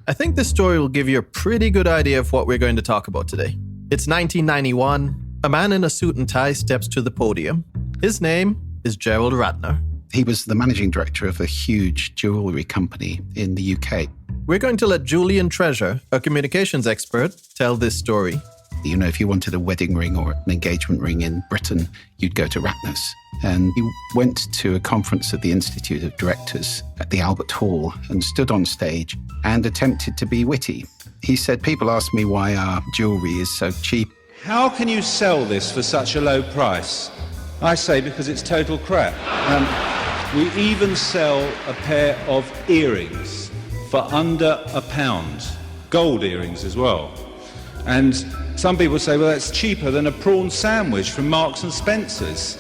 I think this story will give you a pretty good idea of what we're going to talk about today. It's 1991. A man in a suit and tie steps to the podium. His name is Gerald Ratner. He was the managing director of a huge jewellery company in the UK. We're going to let Julian Treasure, a communications expert, tell this story. You know, if you wanted a wedding ring or an engagement ring in Britain, you'd go to Ratner's. And he went to a conference at the Institute of Directors at the Albert Hall and stood on stage and attempted to be witty. He said, "People ask me why our jewellery is so cheap. How can you sell this for such a low price? I say because it's total crap. We even sell a pair of earrings for under £1, gold earrings as well. And some people say, well, that's cheaper than a prawn sandwich from Marks and Spencer's.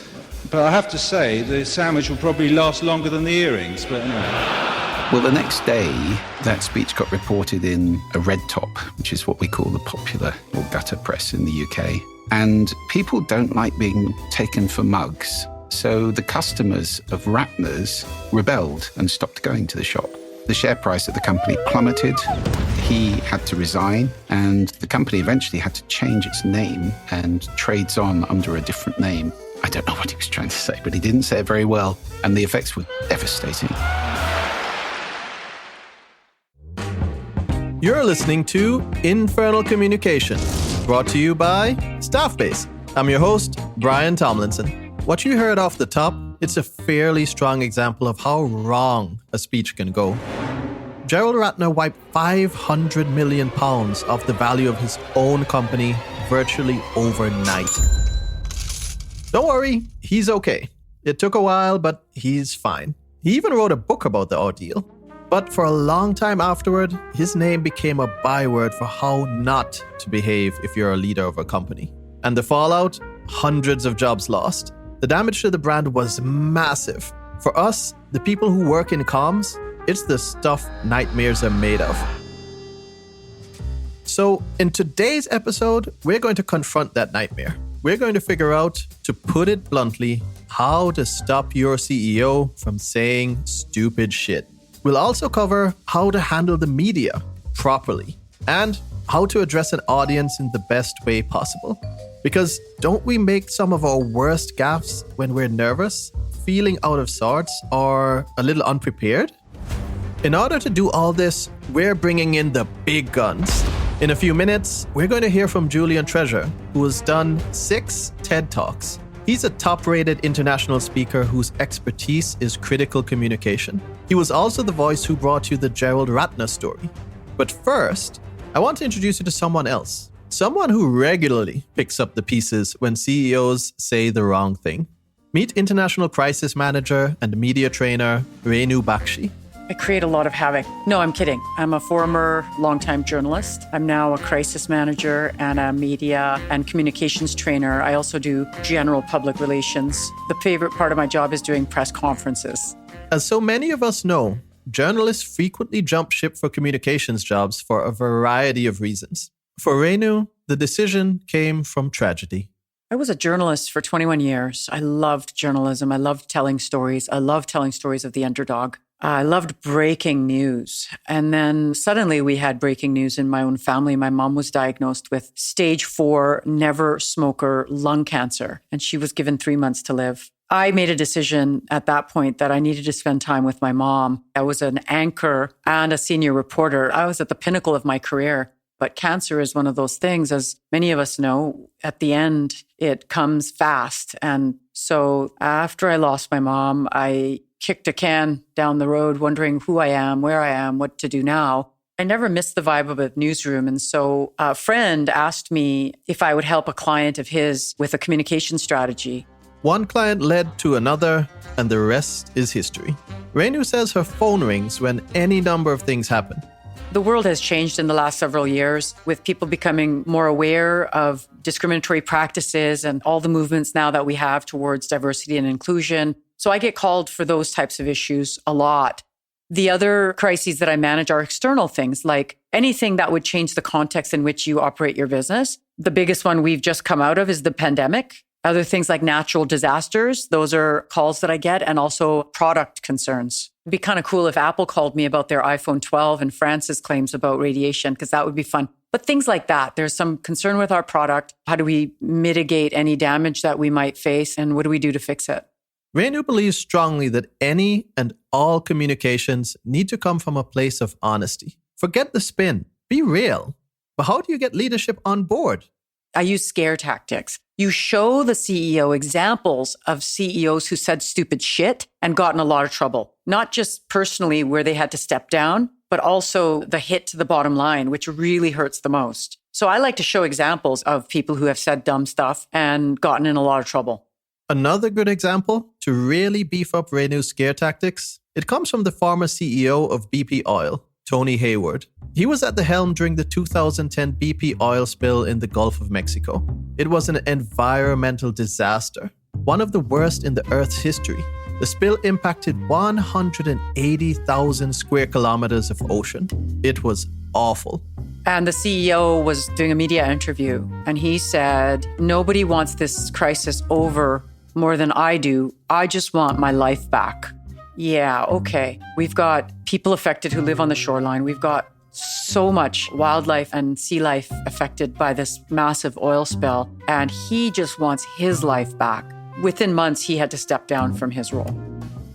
But I have to say, the sandwich will probably last longer than the earrings, but anyway." Well, the next day, that speech got reported in a red top, which is what we call the popular or gutter press in the UK. And people don't like being taken for mugs. So the customers of Ratner's rebelled and stopped going to the shop. The share price of the company plummeted. He had to resign, and the company eventually had to change its name and trades on under a different name. I don't know what he was trying to say, but he didn't say it very well, and the effects were devastating. You're listening to Infernal Communication, brought to you by Staffbase. I'm your host, Brian Tomlinson. What you heard off the top, it's a fairly strong example of how wrong a speech can go. Gerald Ratner wiped £500 million off the value of his own company virtually overnight. Don't worry, he's okay. It took a while, but he's fine. He even wrote a book about the ordeal. But for a long time afterward, his name became a byword for how not to behave if you're a leader of a company. And the fallout? Hundreds of jobs lost. The damage to the brand was massive. For us, the people who work in comms, it's the stuff nightmares are made of. So in today's episode, we're going to confront that nightmare. We're going to figure out, to put it bluntly, how to stop your CEO from saying stupid shit. We'll also cover how to handle the media properly and how to address an audience in the best way possible. Because don't we make some of our worst gaffes when we're nervous, feeling out of sorts, or a little unprepared? In order to do all this, we're bringing in the big guns. In a few minutes, we're going to hear from Julian Treasure, who has done 6 TED Talks. He's a top-rated international speaker whose expertise is critical communication. He was also the voice who brought you the Gerald Ratner story. But first, I want to introduce you to someone else. Someone who regularly picks up the pieces when CEOs say the wrong thing. Meet international crisis manager and media trainer Renu Bakshi. I create a lot of havoc. No, I'm kidding. I'm a former longtime journalist. I'm now a crisis manager and a media and communications trainer. I also do general public relations. The favorite part of my job is doing press conferences. As so many of us know, journalists frequently jump ship for communications jobs for a variety of reasons. For Renu, the decision came from tragedy. I was a journalist for 21 years. I loved journalism. I loved telling stories. I loved telling stories of the underdog. I loved breaking news. And then suddenly we had breaking news in my own family. My mom was diagnosed with stage 4 never smoker lung cancer, and she was given 3 months to live. I made a decision at that point that I needed to spend time with my mom. I was an anchor and a senior reporter. I was at the pinnacle of my career. But cancer is one of those things, as many of us know, at the end, it comes fast. And so after I lost my mom, I kicked a can down the road, wondering who I am, where I am, what to do now. I never missed the vibe of a newsroom. And so a friend asked me if I would help a client of his with a communication strategy. One client led to another, and the rest is history. Renu says her phone rings when any number of things happen. The world has changed in the last several years, with people becoming more aware of discriminatory practices and all the movements now that we have towards diversity and inclusion. So I get called for those types of issues a lot. The other crises that I manage are external things, like anything that would change the context in which you operate your business. The biggest one we've just come out of is the pandemic. Other things like natural disasters, those are calls that I get, and also product concerns. It'd be kind of cool if Apple called me about their iPhone 12 and France's claims about radiation, because that would be fun. But things like that, there's some concern with our product. How do we mitigate any damage that we might face? And what do we do to fix it? Renu believes strongly that any and all communications need to come from a place of honesty. Forget the spin. Be real. But how do you get leadership on board? I use scare tactics. You show the CEO examples of CEOs who said stupid shit and got in a lot of trouble. Not just personally where they had to step down, but also the hit to the bottom line, which really hurts the most. So I like to show examples of people who have said dumb stuff and gotten in a lot of trouble. Another good example to really beef up Renu's scare tactics, it comes from the former CEO of BP Oil, Tony Hayward. He was at the helm during the 2010 BP oil spill in the Gulf of Mexico. It was an environmental disaster, one of the worst in the Earth's history. The spill impacted 180,000 square kilometers of ocean. It was awful. And the CEO was doing a media interview, and he said, "Nobody wants this crisis over more than I do. I just want my life back." Yeah, okay. We've got people affected who live on the shoreline. We've got so much wildlife and sea life affected by this massive oil spill, and he just wants his life back. Within months, he had to step down from his role.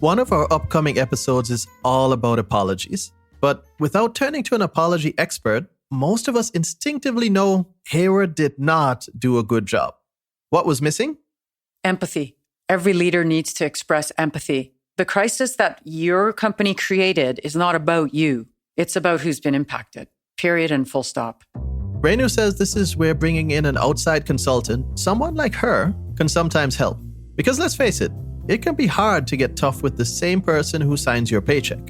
One of our upcoming episodes is all about apologies. But without turning to an apology expert, most of us instinctively know Hayward did not do a good job. What was missing? Empathy. Every leader needs to express empathy. The crisis that your company created is not about you. It's about who's been impacted. Period and full stop. Renu says this is where bringing in an outside consultant, someone like her, can sometimes help. Because let's face it can be hard to get tough with the same person who signs your paycheck.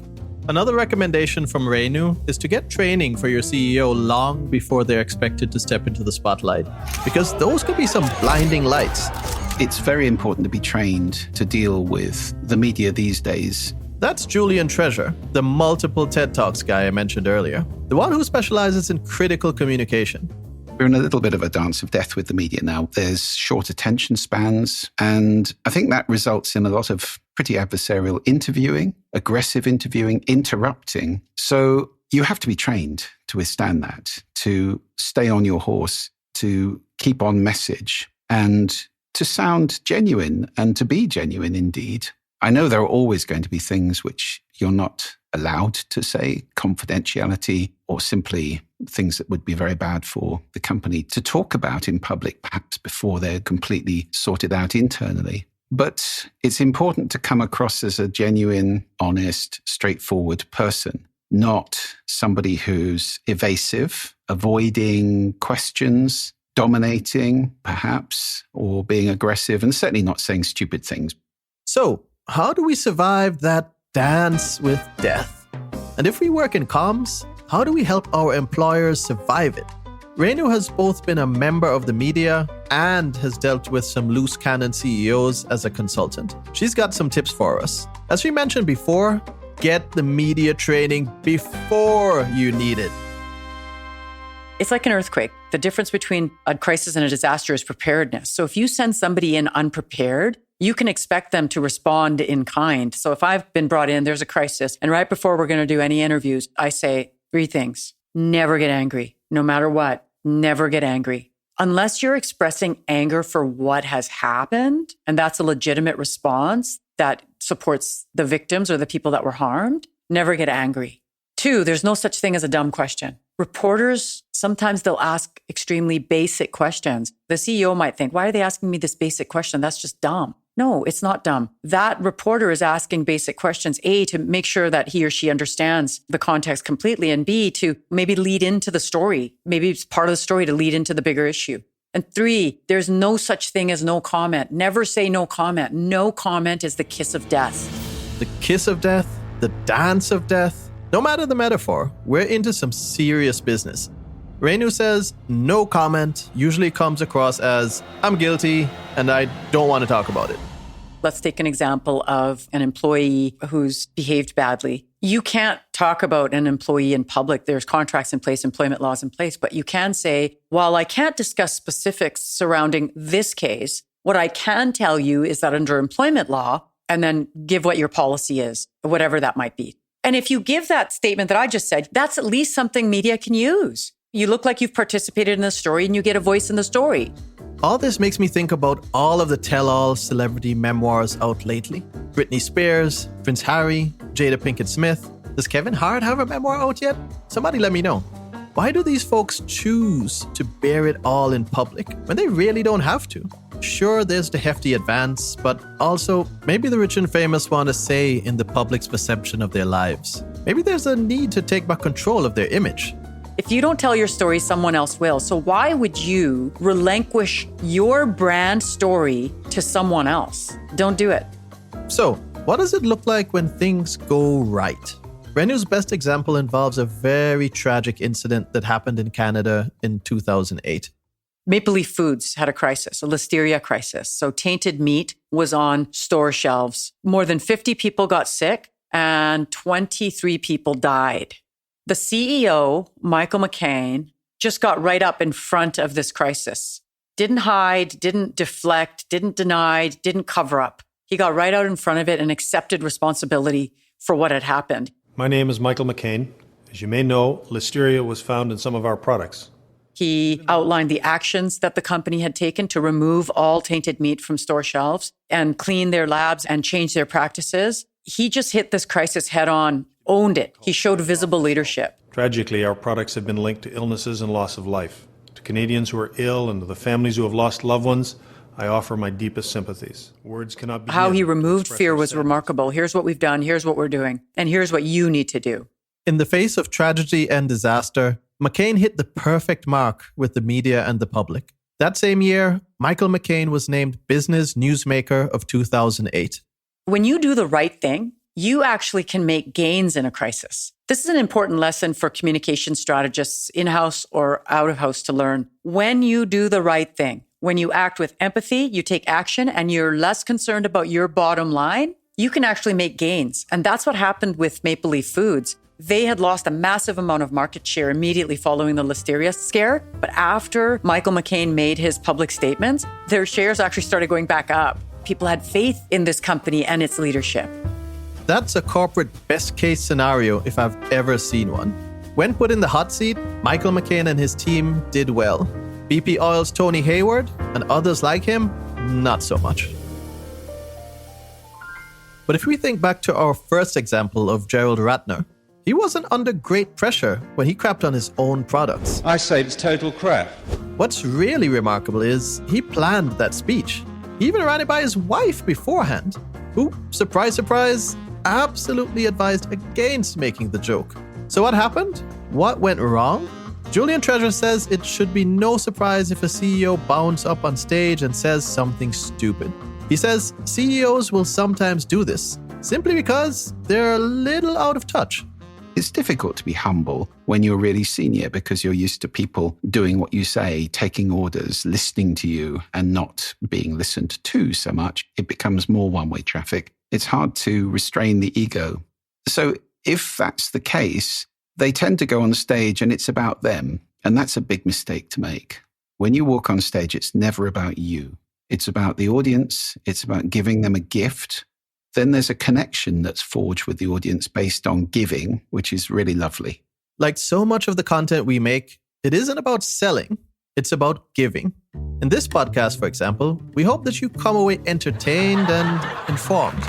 Another recommendation from Renu is to get training for your CEO long before they're expected to step into the spotlight, because those could be some blinding lights. It's very important to be trained to deal with the media these days. That's Julian Treasure, the multiple TED Talks guy I mentioned earlier, the one who specializes in critical communication. We're in a little bit of a dance of death with the media now. There's short attention spans, and I think that results in a lot of pretty adversarial interviewing, aggressive interviewing, interrupting. So you have to be trained to withstand that, to stay on your horse, to keep on message, and to sound genuine and to be genuine indeed. I know there are always going to be things which you're not allowed to say, confidentiality, or simply things that would be very bad for the company to talk about in public, perhaps before they're completely sorted out internally. But it's important to come across as a genuine, honest, straightforward person, not somebody who's evasive, avoiding questions, dominating, perhaps, or being aggressive, and certainly not saying stupid things. So, how do we survive that dance with death? And if we work in comms, how do we help our employers survive it? Renu has both been a member of the media and has dealt with some loose cannon CEOs as a consultant. She's got some tips for us. As we mentioned before, get the media training before you need it. It's like an earthquake. The difference between a crisis and a disaster is preparedness. So if you send somebody in unprepared, you can expect them to respond in kind. So if I've been brought in, there's a crisis, and right before we're going to do any interviews, I say 3 things. Never get angry. No matter what, never get angry. Unless you're expressing anger for what has happened, and that's a legitimate response that supports the victims or the people that were harmed, never get angry. 2, there's no such thing as a dumb question. Reporters, sometimes they'll ask extremely basic questions. The CEO might think, why are they asking me this basic question? That's just dumb. No, it's not dumb. That reporter is asking basic questions, A, to make sure that he or she understands the context completely, and B, to maybe lead into the story. Maybe it's part of the story to lead into the bigger issue. And 3, there's no such thing as no comment. Never say no comment. No comment is the kiss of death. The kiss of death, the dance of death. No matter the metaphor, we're into some serious business. Renu says no comment usually comes across as, I'm guilty and I don't want to talk about it. Let's take an example of an employee who's behaved badly. You can't talk about an employee in public. There's contracts in place, employment laws in place, but you can say, while I can't discuss specifics surrounding this case, what I can tell you is that under employment law, and then give what your policy is, whatever that might be. And if you give that statement that I just said, that's at least something media can use. You look like you've participated in the story and you get a voice in the story. All this makes me think about all of the tell-all celebrity memoirs out lately. Britney Spears, Prince Harry, Jada Pinkett Smith. Does Kevin Hart have a memoir out yet? Somebody let me know. Why do these folks choose to bear it all in public when they really don't have to? Sure, there's the hefty advance, but also maybe the rich and famous want a say in the public's perception of their lives. Maybe there's a need to take back control of their image. If you don't tell your story, someone else will. So why would you relinquish your brand story to someone else? Don't do it. So, what does it look like when things go right? Renu's best example involves a very tragic incident that happened in Canada in 2008. Maple Leaf Foods had a crisis, a listeria crisis. So tainted meat was on store shelves. More than 50 people got sick and 23 people died. The CEO, Michael McCain, just got right up in front of this crisis. Didn't hide, didn't deflect, didn't deny, didn't cover up. He got right out in front of it and accepted responsibility for what had happened. My name is Michael McCain. As you may know, listeria was found in some of our products. He outlined the actions that the company had taken to remove all tainted meat from store shelves and clean their labs and change their practices. He just hit this crisis head on, owned it. He showed visible leadership. Tragically, our products have been linked to illnesses and loss of life. To Canadians who are ill and to the families who have lost loved ones, I offer my deepest sympathies. Words cannot begin. How he removed to fear express was sadness. remarkable. Here's what we've done. Here's what we're doing. And here's what you need to do. In the face of tragedy and disaster, McCain hit the perfect mark with the media and the public. That same year, Michael McCain was named Business Newsmaker of 2008. When you do the right thing, you actually can make gains in a crisis. This is an important lesson for communication strategists in-house or out-of-house to learn. When you do the right thing, when you act with empathy, you take action, and you're less concerned about your bottom line, you can actually make gains. And that's what happened with Maple Leaf Foods. They had lost a massive amount of market share immediately following the listeria scare. But after Michael McCain made his public statements, their shares actually started going back up. People had faith in this company and its leadership. That's a corporate best case scenario if I've ever seen one. When put in the hot seat, Michael McCain and his team did well. BP Oil's Tony Hayward and others like him, not so much. But if we think back to our first example of Gerald Ratner, he wasn't under great pressure when he crapped on his own products. I say it's total crap. What's really remarkable is he planned that speech. He even ran it by his wife beforehand, who, surprise, surprise, absolutely advised against making the joke. So what happened? What went wrong? Julian Treasure says it should be no surprise if a CEO bounds up on stage and says something stupid. He says CEOs will sometimes do this, simply because they're a little out of touch. It's difficult to be humble when you're really senior because you're used to people doing what you say, taking orders, listening to you, and not being listened to so much. It becomes more one-way traffic. It's hard to restrain the ego. So if that's the case, they tend to go on stage and it's about them. And that's a big mistake to make. When you walk on stage, it's never about you. It's about the audience. It's about giving them a gift. Then there's a connection that's forged with the audience based on giving, which is really lovely. Like so much of the content we make, it isn't about selling, it's about giving. In this podcast, for example, we hope that you come away entertained and informed.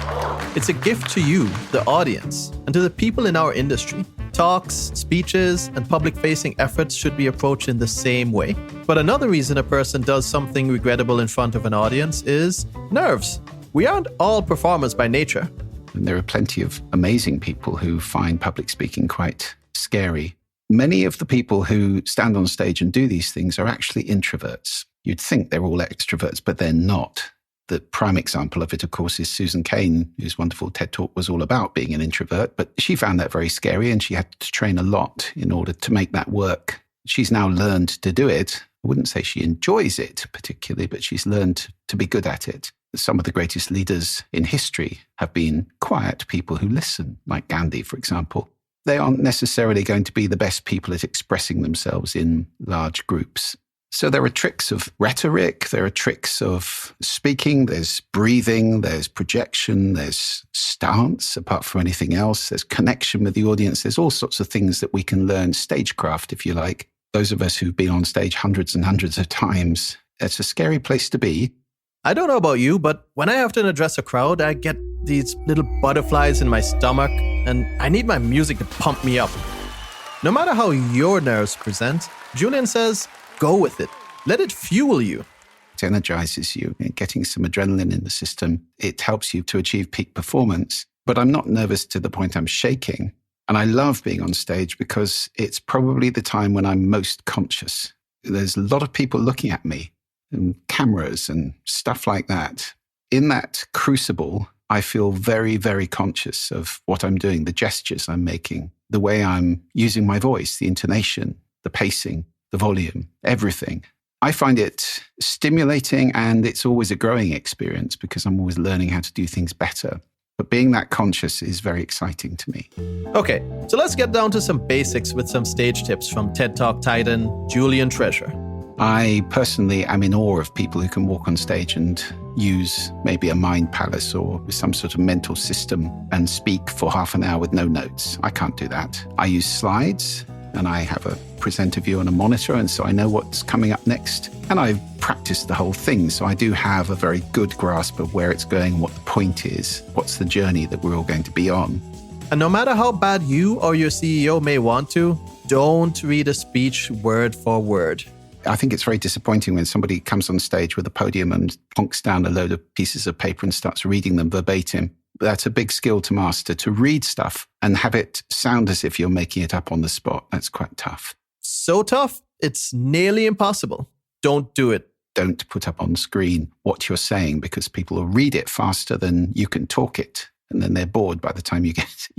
It's a gift to you, the audience, and to the people in our industry. Talks, speeches, and public-facing efforts should be approached in the same way. But another reason a person does something regrettable in front of an audience is nerves. We aren't all performers by nature. And there are plenty of amazing people who find public speaking quite scary. Many of the people who stand on stage and do these things are actually introverts. You'd think they're all extroverts, but they're not. The prime example of it, of course, is Susan Cain, whose wonderful TED Talk was all about being an introvert. But she found that very scary and she had to train a lot in order to make that work. She's now learned to do it. I wouldn't say she enjoys it particularly, but she's learned to be good at it. Some of the greatest leaders in history have been quiet people who listen, like Gandhi, for example. They aren't necessarily going to be the best people at expressing themselves in large groups. So there are tricks of rhetoric, there are tricks of speaking, there's breathing, there's projection, there's stance, apart from anything else, there's connection with the audience, there's all sorts of things that we can learn, stagecraft, if you like. Those of us who've been on stage hundreds and hundreds of times, it's a scary place to be. I don't know about you, but when I have to address a crowd, I get these little butterflies in my stomach, and I need my music to pump me up. No matter how your nerves present, Julian says, go with it. Let it fuel you. It energizes you, getting some adrenaline in the system. It helps you to achieve peak performance. But I'm not nervous to the point I'm shaking. And I love being on stage because it's probably the time when I'm most conscious. There's a lot of people looking at me, and cameras and stuff like that. In that crucible, I feel very, very conscious of what I'm doing, the gestures I'm making, the way I'm using my voice, the intonation, the pacing, the volume, everything. I find it stimulating, and it's always a growing experience because I'm always learning how to do things better. But being that conscious is very exciting to me. Okay, so let's get down to some basics with some stage tips from TED Talk titan Julian Treasure. I personally am in awe of people who can walk on stage and use maybe a mind palace or some sort of mental system and speak for half an hour with no notes. I can't do that. I use slides, and I have a presenter view on a monitor, and so I know what's coming up next. And I've practiced the whole thing, so I do have a very good grasp of where it's going, what the point is, what's the journey that we're all going to be on. And no matter how bad you or your CEO may want to, don't read a speech word for word. I think it's very disappointing when somebody comes on stage with a podium and plonks down a load of pieces of paper and starts reading them verbatim. That's a big skill to master, to read stuff and have it sound as if you're making it up on the spot. That's quite tough. So tough, it's nearly impossible. Don't do it. Don't put up on screen what you're saying, because people will read it faster than you can talk it. And then they're bored by the time you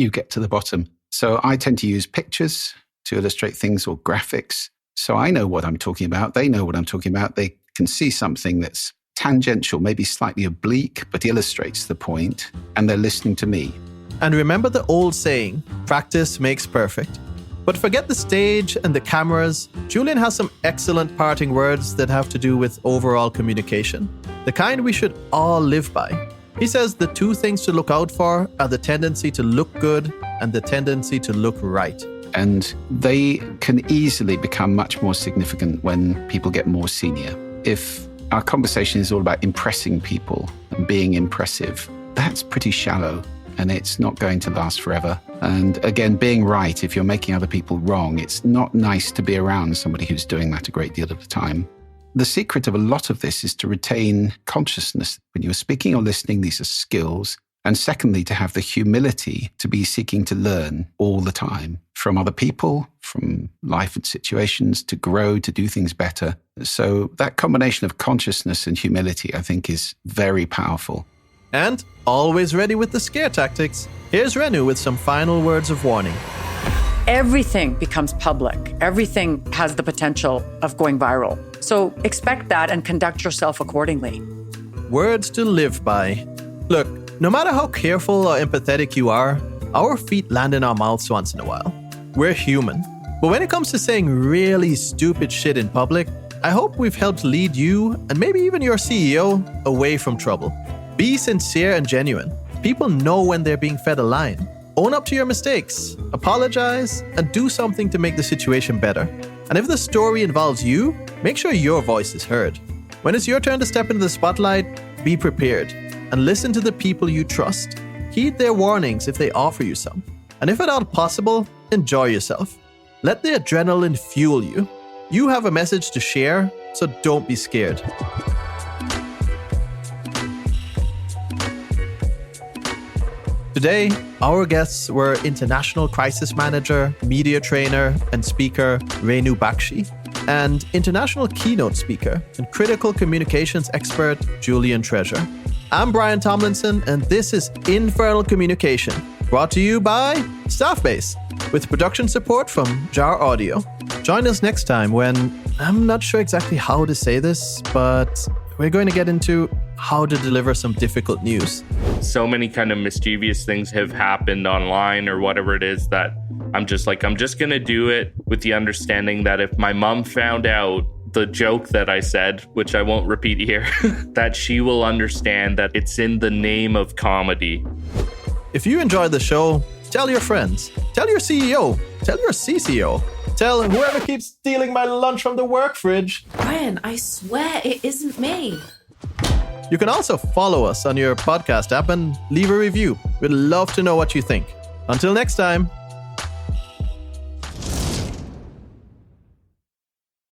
get to the bottom. So I tend to use pictures to illustrate things, or graphics. So I know what I'm talking about. They know what I'm talking about. They can see something that's tangential, maybe slightly oblique, but illustrates the point, and they're listening to me. And remember the old saying, practice makes perfect. But forget the stage and the cameras. Julian has some excellent parting words that have to do with overall communication, the kind we should all live by. He says the two things to look out for are the tendency to look good and the tendency to look right. And they can easily become much more significant when people get more senior. If our conversation is all about impressing people and being impressive, that's pretty shallow, and it's not going to last forever. And again, being right, if you're making other people wrong, it's not nice to be around somebody who's doing that a great deal of the time. The secret of a lot of this is to retain consciousness. When you're speaking or listening, these are skills. And secondly, to have the humility to be seeking to learn all the time from other people, from life and situations, to grow, to do things better. So that combination of consciousness and humility, I think, is very powerful. And always ready with the scare tactics, here's Renu with some final words of warning. Everything becomes public. Everything has the potential of going viral. So expect that and conduct yourself accordingly. Words to live by. Look, no matter how careful or empathetic you are, our feet land in our mouths once in a while. We're human. But when it comes to saying really stupid shit in public, I hope we've helped lead you, and maybe even your CEO, away from trouble. Be sincere and genuine. People know when they're being fed a line. Own up to your mistakes, apologize, and do something to make the situation better. And if the story involves you, make sure your voice is heard. When it's your turn to step into the spotlight, be prepared. And listen to the people you trust. Heed their warnings if they offer you some. And if at all possible, enjoy yourself. Let the adrenaline fuel you. You have a message to share, so don't be scared. Today, our guests were international crisis manager, media trainer, and speaker Renu Bakshi, and international keynote speaker and critical communications expert Julian Treasure. I'm Brian Tomlinson, and this is Infernal Communication, brought to you by Staffbase, with production support from Jar Audio. Join us next time when, I'm not sure exactly how to say this, but we're going to get into how to deliver some difficult news. So many kind of mischievous things have happened online or whatever it is that I'm just going to do it with the understanding that if my mom found out, the joke that I said, which I won't repeat here, that she will understand that it's in the name of comedy. If you enjoyed the show, tell your friends, tell your CEO, tell your CCO, tell whoever keeps stealing my lunch from the work fridge. Brian, I swear it isn't me. You can also follow us on your podcast app and leave a review. We'd love to know what you think. Until next time.